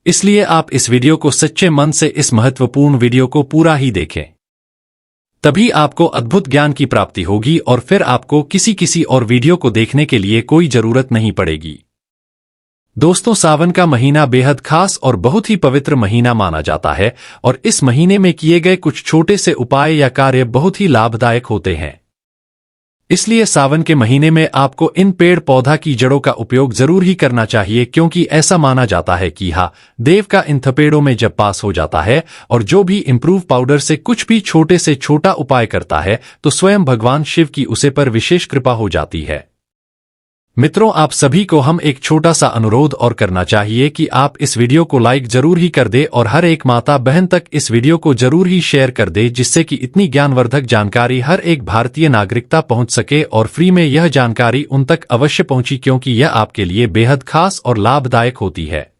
इसलिए आप इस वीडियो को सच्चे मन से, इस महत्वपूर्ण वीडियो को पूरा ही देखें, तभी आपको अद्भुत ज्ञान की प्राप्ति होगी और फिर आपको किसी और वीडियो को देखने के लिए कोई जरूरत नहीं पड़ेगी। दोस्तों, सावन का महीना बेहद खास और बहुत ही पवित्र महीना माना जाता है और इस महीने में किए गए कुछ छोटे से उपाय या कार्य बहुत ही लाभदायक होते हैं। इसलिए सावन के महीने में आपको इन पेड़ पौधा की जड़ों का उपयोग जरूर ही करना चाहिए, क्योंकि ऐसा माना जाता है कि देव का इन थपेड़ों में जब पास हो जाता है और जो भी इम्प्रूव पाउडर से कुछ भी छोटे से छोटा उपाय करता है तो स्वयं भगवान शिव की उसे पर विशेष कृपा हो जाती है। मित्रों, आप सभी को हम एक छोटा सा अनुरोध और करना चाहिए कि आप इस वीडियो को लाइक जरूर ही कर दे और हर एक माता बहन तक इस वीडियो को जरूर ही शेयर कर दे, जिससे कि इतनी ज्ञानवर्धक जानकारी हर एक भारतीय नागरिकता पहुंच सके और फ्री में यह जानकारी उन तक अवश्य पहुंची, क्योंकि यह आपके लिए बेहद खास और लाभदायक होती है।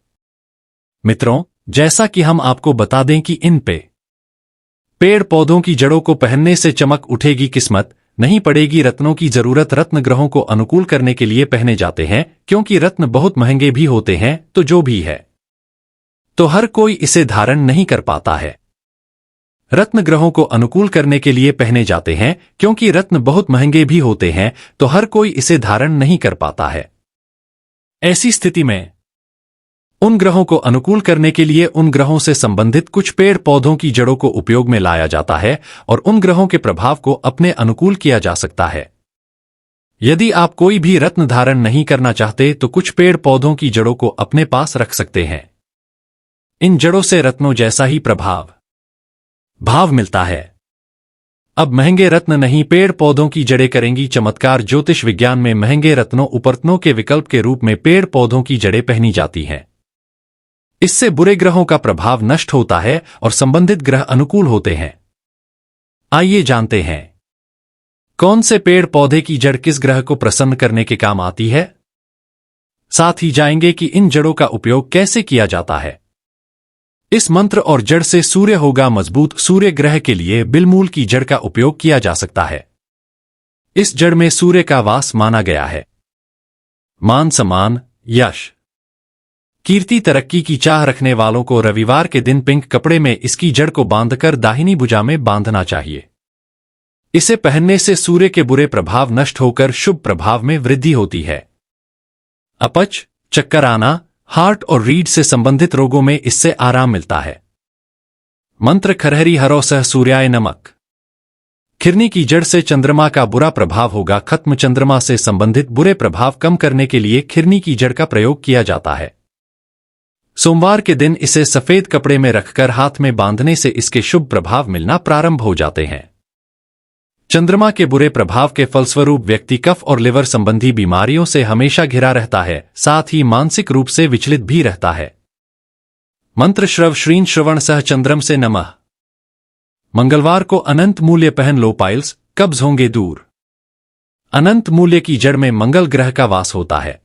मित्रों, जैसा कि हम आपको बता दें कि इन पेड़ पौधों की जड़ों को पहनने से चमक उठेगी, किस्मत नहीं पड़ेगी। रत्नों की जरूरत रत्न ग्रहों को अनुकूल करने के लिए पहने जाते हैं, क्योंकि रत्न बहुत महंगे भी होते हैं, तो जो भी है तो हर कोई इसे धारण नहीं कर पाता है। रत्न ग्रहों को अनुकूल करने के लिए पहने जाते हैं, क्योंकि रत्न बहुत महंगे भी होते हैं, तो हर कोई इसे धारण नहीं कर पाता है। ऐसी स्थिति में उन ग्रहों को अनुकूल करने के लिए उन ग्रहों से संबंधित कुछ पेड़ पौधों की जड़ों को उपयोग में लाया जाता है और उन ग्रहों के प्रभाव को अपने अनुकूल किया जा सकता है। यदि आप कोई भी रत्न धारण नहीं करना चाहते तो कुछ पेड़ पौधों की जड़ों को अपने पास रख सकते हैं। इन जड़ों से रत्नों जैसा ही प्रभाव भाव मिलता है। अब महंगे रत्न नहीं, पेड़ पौधों की जड़ें करेंगी चमत्कार। ज्योतिष विज्ञान में महंगे रत्नों उपरत्नों के विकल्प के रूप में पेड़ पौधों की जड़ें पहनी जाती हैं। इससे बुरे ग्रहों का प्रभाव नष्ट होता है और संबंधित ग्रह अनुकूल होते हैं। आइए जानते हैं कौन से पेड़ पौधे की जड़ किस ग्रह को प्रसन्न करने के काम आती है। साथ ही जाएंगे कि इन जड़ों का उपयोग कैसे किया जाता है। इस मंत्र और जड़ से सूर्य होगा मजबूत। सूर्य ग्रह के लिए बिलमूल की जड़ का उपयोग किया जा सकता है। इस जड़ में सूर्य का वास माना गया है। मान सम्मान, यश, कीर्ति, तरक्की की चाह रखने वालों को रविवार के दिन पिंक कपड़े में इसकी जड़ को बांधकर दाहिनी भुजा में बांधना चाहिए। इसे पहनने से सूर्य के बुरे प्रभाव नष्ट होकर शुभ प्रभाव में वृद्धि होती है। अपच, चक्कर आना, हार्ट और रीढ़ से संबंधित रोगों में इससे आराम मिलता है। मंत्र खरहरी हरो सह सूर्याय नमक। खिरनी की जड़ से चंद्रमा का बुरा प्रभाव होगा खत्म। चंद्रमा से संबंधित बुरे प्रभाव कम करने के लिए खिरनी की जड़ का प्रयोग किया जाता है। सोमवार के दिन इसे सफेद कपड़े में रखकर हाथ में बांधने से इसके शुभ प्रभाव मिलना प्रारंभ हो जाते हैं। चंद्रमा के बुरे प्रभाव के फलस्वरूप व्यक्ति कफ और लिवर संबंधी बीमारियों से हमेशा घिरा रहता है, साथ ही मानसिक रूप से विचलित भी रहता है। मंत्र श्रव श्रीन श्रवण सह चंद्रम से नमः। मंगलवार को अनंत मूल्य पहन लो, पाइल्स कब्ज होंगे दूर। अनंत मूल्य की जड़ में मंगल ग्रह का वास होता है।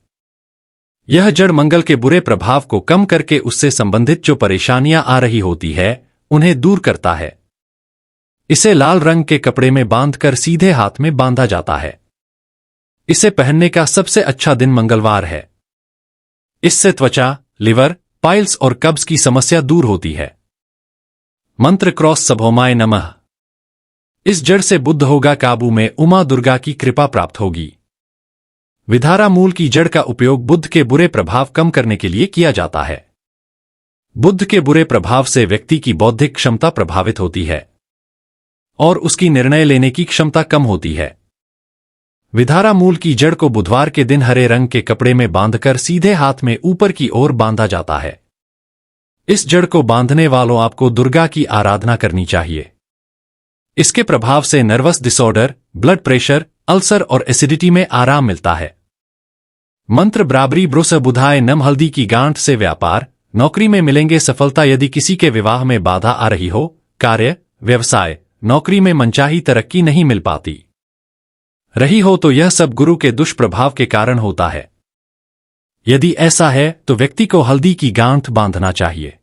यह जड़ मंगल के बुरे प्रभाव को कम करके उससे संबंधित जो परेशानियां आ रही होती है उन्हें दूर करता है। इसे लाल रंग के कपड़े में बांधकर सीधे हाथ में बांधा जाता है। इसे पहनने का सबसे अच्छा दिन मंगलवार है। इससे त्वचा, लिवर, पाइल्स और कब्ज की समस्या दूर होती है। मंत्र क्रॉस सभोमाय नमः। इस जड़ से बुद्ध होगा काबू में, उमा दुर्गा की कृपा प्राप्त होगी। विधारा मूल की जड़ का उपयोग बुद्ध के बुरे प्रभाव कम करने के लिए किया जाता है। बुद्ध के बुरे प्रभाव से व्यक्ति की बौद्धिक क्षमता प्रभावित होती है और उसकी निर्णय लेने की क्षमता कम होती है। विधारा मूल की जड़ को बुधवार के दिन हरे रंग के कपड़े में बांधकर सीधे हाथ में ऊपर की ओर बांधा जाता है। इस जड़ को बांधने वालों आपको दुर्गा की आराधना करनी चाहिए। इसके प्रभाव से nervous disorder, blood pressure, ulcer और एसिडिटी में आराम मिलता है। मंत्र बराबरी ब्रुस बुधाय नम। हल्दी की गांठ से व्यापार, नौकरी में मिलेंगे सफलता। यदि किसी के विवाह में बाधा आ रही हो, कार्य, व्यवसाय, नौकरी में मनचाही तरक्की नहीं मिल पाती रही हो तो यह सब गुरु के दुष्प्रभाव के कारण होता है। यदि ऐसा है तो व्यक्ति को हल्दी की गांठ बांधना चाहिए।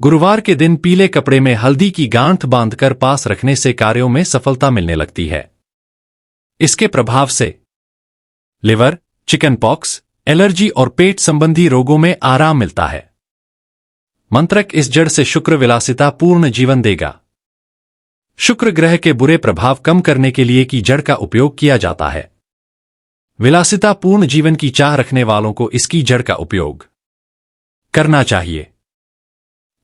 गुरुवार के दिन पीले कपड़े में हल्दी की गांठ बांधकर पास रखने से कार्यों में सफलता मिलने लगती है। इसके प्रभाव से लिवर, चिकन पॉक्स, एलर्जी और पेट संबंधी रोगों में आराम मिलता है। मंत्रक इस जड़ से शुक्र विलासिता पूर्ण जीवन देगा। शुक्र ग्रह के बुरे प्रभाव कम करने के लिए की जड़ का उपयोग किया जाता है। विलासिता पूर्ण जीवन की चाह रखने वालों को इसकी जड़ का उपयोग करना चाहिए।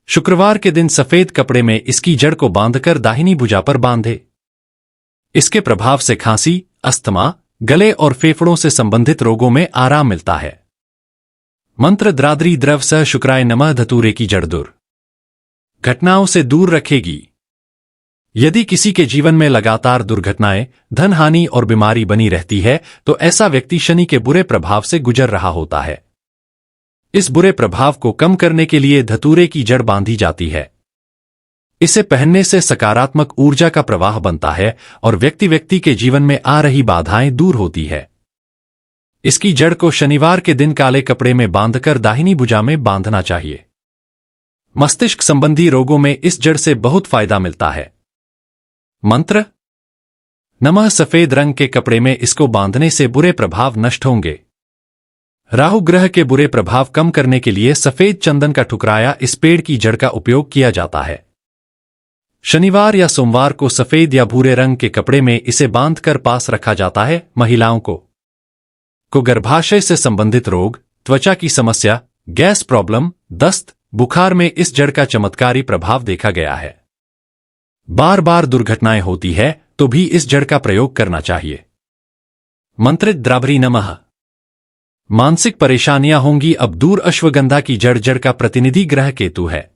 शुक्रवार के दिन सफेद कपड़े में इसकी जड़ को बांधकर दाहिनी भुजा पर बांधे। इसके प्रभाव से खांसी, अस्थमा, गले और फेफड़ों से संबंधित रोगों में आराम मिलता है। मंत्र द्राद्री द्रव सह शुक्राय नमः। धतूरे की जड़ दुर्घटनाओं से दूर रखेगी। यदि किसी के जीवन में लगातार दुर्घटनाएं, धन हानि और बीमारी बनी रहती है तो ऐसा व्यक्ति शनि के बुरे प्रभाव से गुजर रहा होता है। इस बुरे प्रभाव को कम करने के लिए धतूरे की जड़ बांधी जाती है। इसे पहनने से सकारात्मक ऊर्जा का प्रवाह बनता है और व्यक्ति के जीवन में आ रही बाधाएं दूर होती है। इसकी जड़ को शनिवार के दिन काले कपड़े में बांधकर दाहिनी भुजा में बांधना चाहिए। मस्तिष्क संबंधी रोगों में इस जड़ से बहुत फायदा मिलता है। मंत्र नमः। सफेद रंग के कपड़े में इसको बांधने से बुरे प्रभाव नष्ट होंगे। राहु ग्रह के बुरे प्रभाव कम करने के लिए सफेद चंदन का ठुकराया इस पेड़ की जड़ का उपयोग किया जाता है। शनिवार या सोमवार को सफेद या भूरे रंग के कपड़े में इसे बांधकर पास रखा जाता है। महिलाओं को गर्भाशय से संबंधित रोग, त्वचा की समस्या, गैस प्रॉब्लम, दस्त, बुखार में इस जड़ का चमत्कारी प्रभाव देखा गया है। बार बार दुर्घटनाएं होती है तो भी इस जड़ का प्रयोग करना चाहिए। मंत्रित द्राभरी नमः। मानसिक परेशानियां होंगी अब दूर। अश्वगंधा की जड़ का प्रतिनिधि ग्रह केतु है।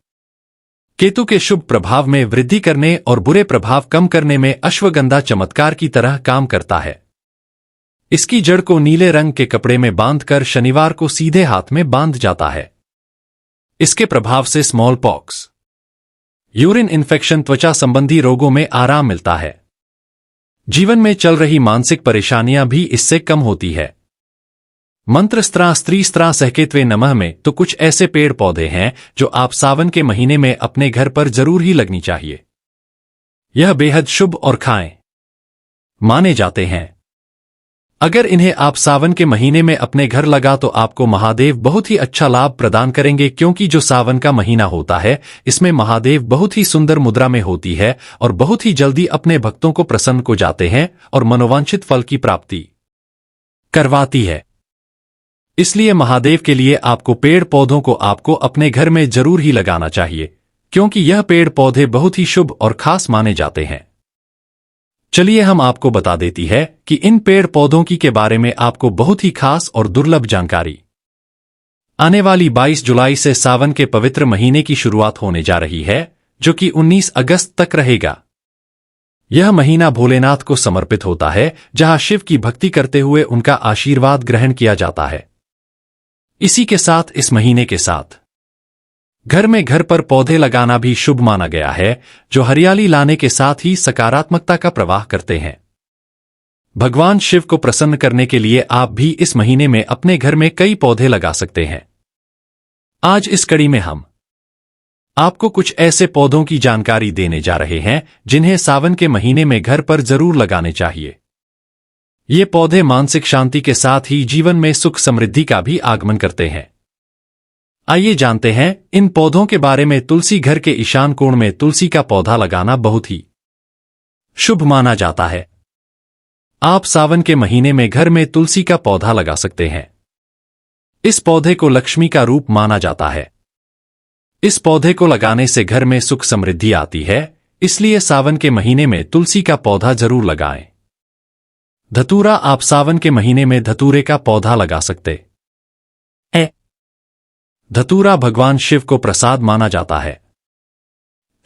केतु के शुभ प्रभाव में वृद्धि करने और बुरे प्रभाव कम करने में अश्वगंधा चमत्कार की तरह काम करता है। इसकी जड़ को नीले रंग के कपड़े में बांधकर शनिवार को सीधे हाथ में बांध जाता है। इसके प्रभाव से स्मॉल पॉक्स, यूरिन इन्फेक्शन, त्वचा संबंधी रोगों में आराम मिलता है। जीवन में चल रही मानसिक परेशानियां भी इससे कम होती है। मंत्र स्त्री स्त्रा सहकेत्वे नमः में तो कुछ ऐसे पेड़ पौधे हैं जो आप सावन के महीने में अपने घर पर जरूर ही लगनी चाहिए। यह बेहद शुभ और खाएं माने जाते हैं। अगर इन्हें आप सावन के महीने में अपने घर लगा तो आपको महादेव बहुत ही अच्छा लाभ प्रदान करेंगे, क्योंकि जो सावन का महीना होता है इसमें महादेव बहुत ही सुंदर मुद्रा में होती है और बहुत ही जल्दी अपने भक्तों को प्रसन्न को जाते हैं और मनोवांछित फल की प्राप्ति करवाती है। इसलिए महादेव के लिए आपको पेड़ पौधों को आपको अपने घर में जरूर ही लगाना चाहिए, क्योंकि यह पेड़ पौधे बहुत ही शुभ और खास माने जाते हैं। चलिए हम आपको बता देती है कि इन पेड़ पौधों के बारे में आपको बहुत ही खास और दुर्लभ जानकारी। आने वाली 22 जुलाई से सावन के पवित्र महीने की शुरुआत होने जा रही है, जो कि 19 अगस्त तक रहेगा। यह महीना भोलेनाथ को समर्पित होता है, जहां शिव की भक्ति करते हुए उनका आशीर्वाद ग्रहण किया जाता है। इसी के साथ इस महीने के साथ घर पर पौधे लगाना भी शुभ माना गया है, जो हरियाली लाने के साथ ही सकारात्मकता का प्रवाह करते हैं। भगवान शिव को प्रसन्न करने के लिए आप भी इस महीने में अपने घर में कई पौधे लगा सकते हैं। आज इस कड़ी में हम आपको कुछ ऐसे पौधों की जानकारी देने जा रहे हैं जिन्हें सावन के महीने में घर पर जरूर लगाने चाहिए। ये पौधे मानसिक शांति के साथ ही जीवन में सुख समृद्धि का भी आगमन करते हैं। आइए जानते हैं इन पौधों के बारे में। तुलसी। घर के ईशान कोण में तुलसी का पौधा लगाना बहुत ही शुभ माना जाता है। आप सावन के महीने में घर में तुलसी का पौधा लगा सकते हैं। इस पौधे को लक्ष्मी का रूप माना जाता है। इस पौधे को लगाने से घर में सुख समृद्धि आती है, इसलिए सावन के महीने में तुलसी का पौधा जरूर लगाएं। धतूरा। आप सावन के महीने में धतूरे का पौधा लगा सकते हैं। धतूरा भगवान शिव को प्रसाद माना जाता है।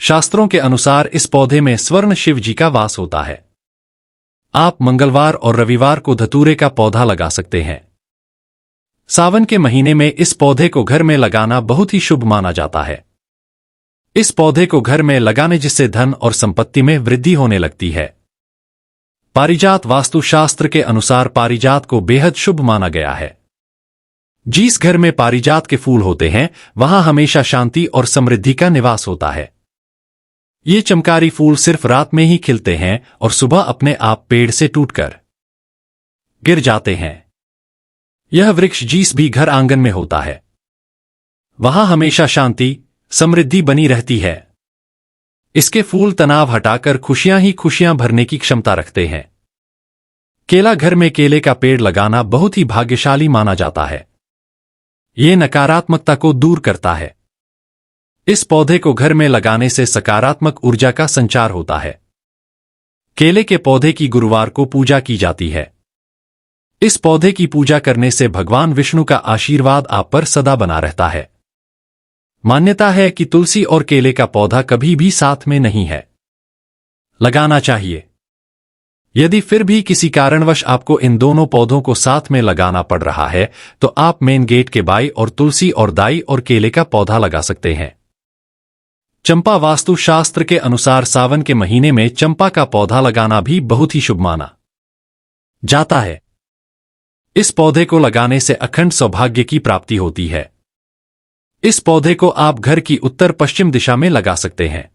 शास्त्रों के अनुसार इस पौधे में स्वर्ण शिव जी का वास होता है। आप मंगलवार और रविवार को धतूरे का पौधा लगा सकते हैं। सावन के महीने में इस पौधे को घर में लगाना बहुत ही शुभ माना जाता है। इस पौधे को घर में लगाने जिससे धन और संपत्ति में वृद्धि होने लगती है। पारिजात। वास्तुशास्त्र के अनुसार पारिजात को बेहद शुभ माना गया है। जिस घर में पारिजात के फूल होते हैं वहां हमेशा शांति और समृद्धि का निवास होता है। ये चमकारी फूल सिर्फ रात में ही खिलते हैं और सुबह अपने आप पेड़ से टूटकर गिर जाते हैं। यह वृक्ष जिस भी घर आंगन में होता है वहां हमेशा शांति समृद्धि बनी रहती है। इसके फूल तनाव हटाकर खुशियां ही खुशियां भरने की क्षमता रखते हैं। केला। घर में केले का पेड़ लगाना बहुत ही भाग्यशाली माना जाता है। ये नकारात्मकता को दूर करता है। इस पौधे को घर में लगाने से सकारात्मक ऊर्जा का संचार होता है। केले के पौधे की गुरुवार को पूजा की जाती है। इस पौधे की पूजा करने से भगवान विष्णु का आशीर्वाद आप पर सदा बना रहता है। मान्यता है कि तुलसी और केले का पौधा कभी भी साथ में नहीं है लगाना चाहिए। यदि फिर भी किसी कारणवश आपको इन दोनों पौधों को साथ में लगाना पड़ रहा है तो आप मेन गेट के बाई और तुलसी और दाई और केले का पौधा लगा सकते हैं। चंपा। वास्तुशास्त्र के अनुसार सावन के महीने में चंपा का पौधा लगाना भी बहुत ही शुभ माना जाता है। इस पौधे को लगाने से अखंड सौभाग्य की प्राप्ति होती है। इस पौधे को आप घर की उत्तर पश्चिम दिशा में लगा सकते हैं।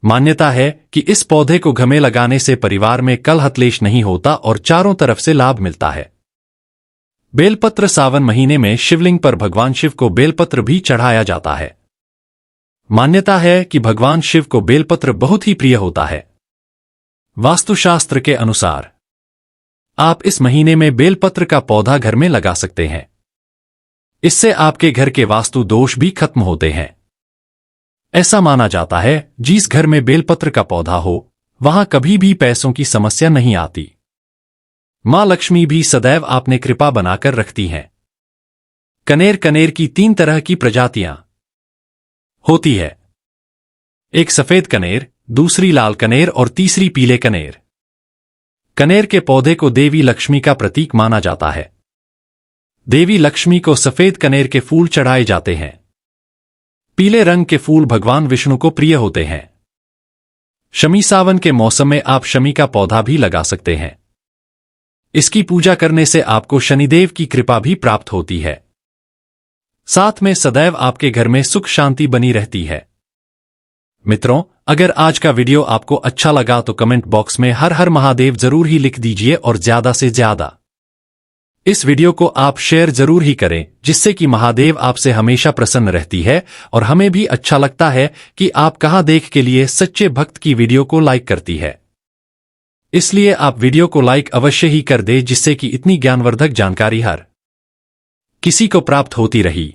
मान्यता है कि इस पौधे को घर में लगाने से परिवार में कलह क्लेश नहीं होता और चारों तरफ से लाभ मिलता है। बेलपत्र। सावन महीने में शिवलिंग पर भगवान शिव को बेलपत्र भी चढ़ाया जाता है। मान्यता है कि भगवान शिव को बेलपत्र बहुत ही प्रिय होता है। वास्तुशास्त्र के अनुसार आप इस महीने में बेलपत्र का पौधा घर में लगा सकते हैं। इससे आपके घर के वास्तु दोष भी खत्म होते हैं। ऐसा माना जाता है जिस घर में बेलपत्र का पौधा हो वहां कभी भी पैसों की समस्या नहीं आती। मां लक्ष्मी भी सदैव आपने कृपा बनाकर रखती हैं। कनेर। कनेर की 3 तरह की प्रजातियां होती है। एक सफेद कनेर, दूसरी लाल कनेर और तीसरी पीले कनेर। कनेर के पौधे को देवी लक्ष्मी का प्रतीक माना जाता है। देवी लक्ष्मी को सफेद कनेर के फूल चढ़ाए जाते हैं। पीले रंग के फूल भगवान विष्णु को प्रिय होते हैं। शमी सावन के मौसम में आप शमी का पौधा भी लगा सकते हैं। इसकी पूजा करने से आपको शनिदेव की कृपा भी प्राप्त होती है। साथ में सदैव आपके घर में सुख शांति बनी रहती है। मित्रों, अगर आज का वीडियो आपको अच्छा लगा तो कमेंट बॉक्स में हर हर महादेव जरूर ही लिख दीजिए और ज्यादा से ज्यादा इस वीडियो को आप शेयर जरूर ही करें, जिससे कि महादेव आपसे हमेशा प्रसन्न रहती है और हमें भी अच्छा लगता है कि आप कहां देख के लिए सच्चे भक्त की वीडियो को लाइक करती है। इसलिए आप वीडियो को लाइक अवश्य ही कर दे, जिससे कि इतनी ज्ञानवर्धक जानकारी हर किसी को प्राप्त होती रही।